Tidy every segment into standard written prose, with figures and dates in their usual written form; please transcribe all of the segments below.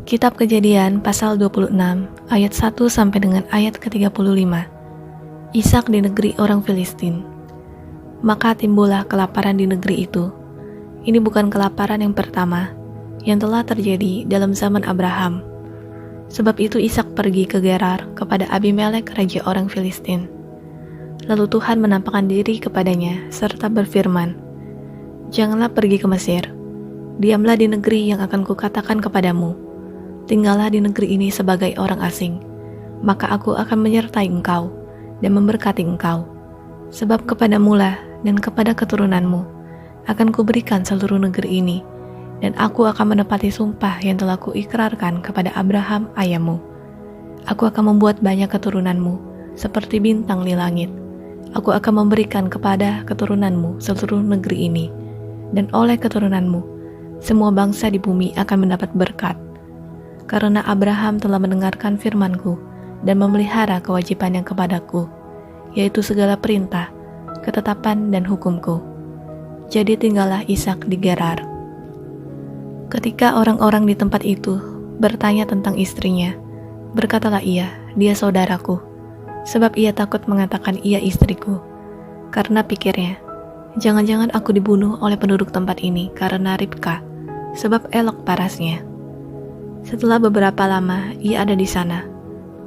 Kitab Kejadian pasal 26 ayat 1 sampai dengan ayat ke-35. Ishak di negeri orang Filistin. Maka timbullah kelaparan di negeri itu. Ini bukan kelaparan yang pertama yang telah terjadi dalam zaman Abraham. Sebab itu Ishak pergi ke Gerar kepada Abimelek raja orang Filistin. Lalu Tuhan menampakkan diri kepadanya serta berfirman, "Janganlah pergi ke Mesir. Diamlah di negeri yang akan kukatakan kepadamu. Tinggallah di negeri ini sebagai orang asing, maka aku akan menyertai engkau dan memberkati engkau. Sebab kepadamulah dan kepada keturunanmu akan kuberikan seluruh negeri ini, dan aku akan menepati sumpah yang telah kuikrarkan kepada Abraham ayahmu. Aku akan membuat banyak keturunanmu seperti bintang di langit. Aku akan memberikan kepada keturunanmu seluruh negeri ini, dan oleh keturunanmu semua bangsa di bumi akan mendapat berkat. Karena Abraham telah mendengarkan firman-Ku dan memelihara kewajiban yang kepadaku, yaitu segala perintah, ketetapan, dan hukum-Ku. Jadi tinggallah Ishak di Gerar." Ketika orang-orang di tempat itu bertanya tentang istrinya, berkatalah ia, "Dia saudaraku," sebab ia takut mengatakan ia istriku. Karena pikirnya, jangan-jangan aku dibunuh oleh penduduk tempat ini karena Ribka, sebab elok parasnya. Setelah beberapa lama ia ada di sana.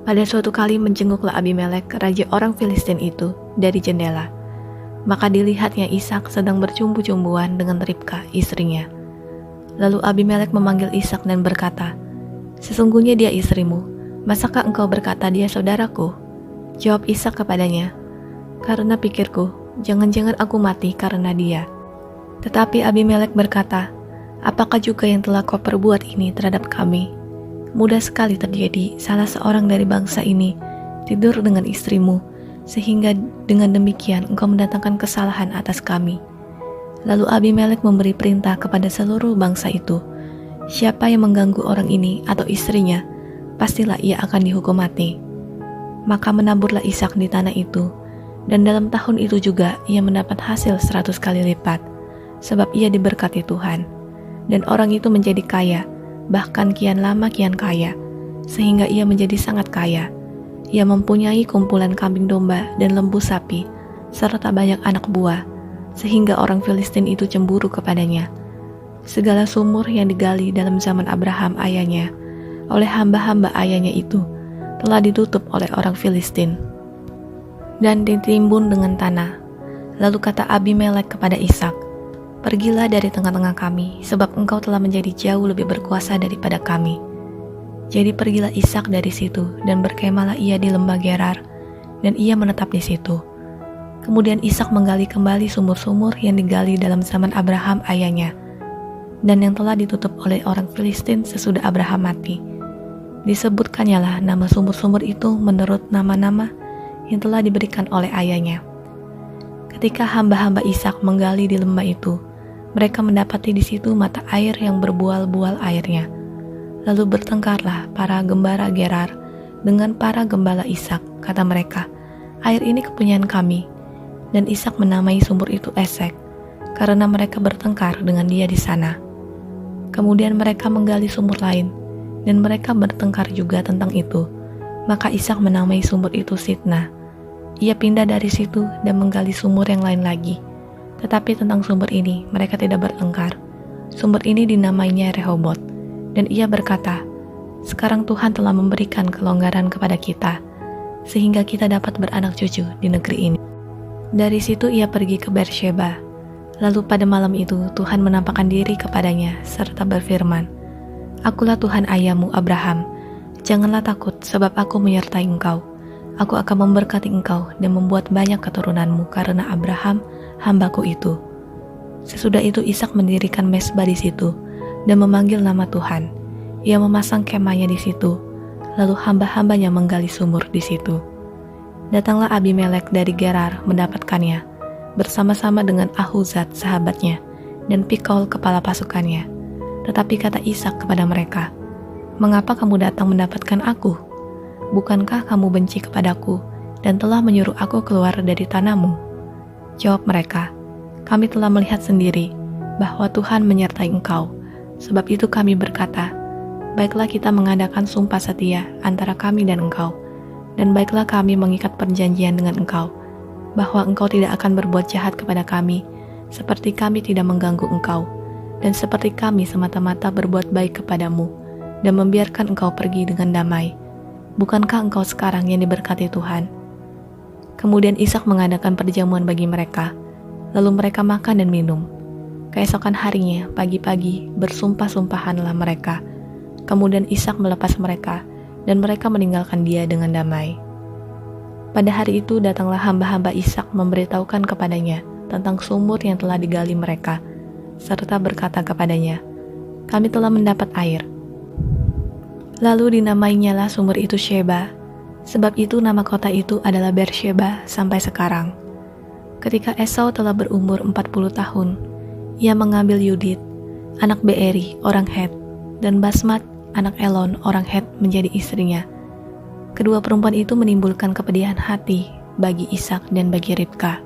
Pada suatu kali menjenguklah Abimelek raja orang Filistin itu dari jendela. Maka dilihatnya Ishak sedang bercumbu-cumbuan dengan Ribka istrinya. Lalu Abimelek memanggil Ishak dan berkata, "Sesungguhnya dia istrimu, masakah engkau berkata dia saudaraku?" Jawab Ishak kepadanya, "Karena pikirku, jangan-jangan aku mati karena dia." Tetapi Abimelek berkata, "Apakah juga yang telah kau perbuat ini terhadap kami? Mudah sekali terjadi salah seorang dari bangsa ini tidur dengan istrimu, sehingga dengan demikian engkau mendatangkan kesalahan atas kami." Lalu Abimelek memberi perintah kepada seluruh bangsa itu, "Siapa yang mengganggu orang ini atau istrinya, pastilah ia akan dihukum mati." Maka menaburlah Ishak di tanah itu, dan dalam tahun itu juga ia mendapat hasil 100 kali lipat, sebab ia diberkati Tuhan. Dan orang itu menjadi kaya, bahkan kian lama kian kaya, sehingga ia menjadi sangat kaya. Ia mempunyai kumpulan kambing domba dan lembu sapi, serta banyak anak buah, sehingga orang Filistin itu cemburu kepadanya. Segala sumur yang digali dalam zaman Abraham ayahnya, oleh hamba-hamba ayahnya itu, telah ditutup oleh orang Filistin dan ditimbun dengan tanah. Lalu kata Abimelek kepada Ishak, "Pergilah dari tengah-tengah kami, sebab engkau telah menjadi jauh lebih berkuasa daripada kami." Jadi pergilah Ishak dari situ, dan berkemahlah ia di lembah Gerar, dan ia menetap di situ. Kemudian Ishak menggali kembali sumur-sumur yang digali dalam zaman Abraham ayahnya, dan yang telah ditutup oleh orang Filistin sesudah Abraham mati. Disebutkannya lah nama sumur-sumur itu menurut nama-nama yang telah diberikan oleh ayahnya. Ketika hamba-hamba Ishak menggali di lembah itu, mereka mendapati di situ mata air yang berbual-bual airnya. Lalu bertengkarlah para gembala Gerar dengan para gembala Ishak. Kata mereka, "Air ini kepunyaan kami." Dan Ishak menamai sumur itu Esek, karena mereka bertengkar dengan dia di sana. Kemudian mereka menggali sumur lain, dan mereka bertengkar juga tentang itu. Maka Ishak menamai sumur itu Sitna. Ia pindah dari situ dan menggali sumur yang lain lagi. Tetapi tentang sumber ini mereka tidak bertengkar. Sumber ini dinamainya Rehobot, dan ia berkata, "Sekarang Tuhan telah memberikan kelonggaran kepada kita, sehingga kita dapat beranak cucu di negeri ini." Dari situ ia pergi ke Beersheba. Lalu pada malam itu Tuhan menampakkan diri kepadanya serta berfirman, "Akulah Tuhan ayahmu Abraham. Janganlah takut, sebab aku menyertai engkau. Aku akan memberkati engkau dan membuat banyak keturunanmu karena Abraham, hambaku itu." Sesudah itu Ishak mendirikan mezbah di situ dan memanggil nama Tuhan. Ia memasang kemahnya di situ, lalu hamba-hambanya menggali sumur di situ. Datanglah Abimelek dari Gerar mendapatkannya, bersama-sama dengan Ahuzat sahabatnya dan Pikol kepala pasukannya. Tetapi kata Ishak kepada mereka, "Mengapa kamu datang mendapatkan aku? Bukankah kamu benci kepadaku dan telah menyuruh aku keluar dari tanahmu?" Jawab mereka, "Kami telah melihat sendiri bahwa Tuhan menyertai engkau. Sebab itu kami berkata, baiklah kita mengadakan sumpah setia antara kami dan engkau, dan baiklah kami mengikat perjanjian dengan engkau, bahwa engkau tidak akan berbuat jahat kepada kami, seperti kami tidak mengganggu engkau, dan seperti kami semata-mata berbuat baik kepadamu, dan membiarkan engkau pergi dengan damai. Bukankah engkau sekarang yang diberkati Tuhan?" Kemudian Ishak mengadakan perjamuan bagi mereka, lalu mereka makan dan minum. Keesokan harinya, pagi-pagi, bersumpah-sumpahanlah mereka. Kemudian Ishak melepas mereka, dan mereka meninggalkan dia dengan damai. Pada hari itu datanglah hamba-hamba Ishak memberitahukan kepadanya tentang sumur yang telah digali mereka, serta berkata kepadanya, "Kami telah mendapat air." Lalu dinamainyalah sumur itu Sheba, sebab itu nama kota itu adalah Beersheba sampai sekarang. Ketika Esau telah berumur 40 tahun, ia mengambil Yudit, anak Beeri, orang Het, dan Basmat, anak Elon, orang Het, menjadi istrinya. Kedua perempuan itu menimbulkan kepedihan hati bagi Ishak dan bagi Ribka.